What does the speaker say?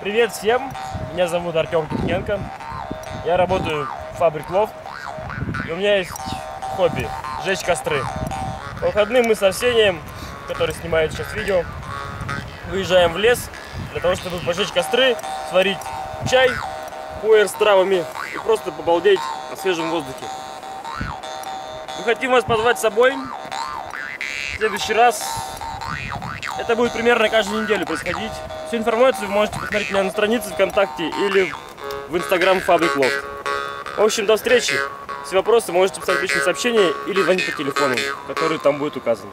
Привет всем! Меня зовут Артем Киркенко. Я работаю в Fabric Loft. И у меня есть хобби – жечь костры. По выходным мы с Арсением, который снимает сейчас видео, выезжаем в лес для того, чтобы пожечь костры, сварить чай, пуэр с травами и просто побалдеть на свежем воздухе. Мы хотим вас позвать с собой. В следующий раз это будет примерно каждую неделю происходить. Всю информацию вы можете посмотреть у меня на странице ВКонтакте или в Инстаграм Fabric Loft. В общем, до встречи. Все вопросы можете писать в личные сообщения или звонить по телефону, который там будет указан.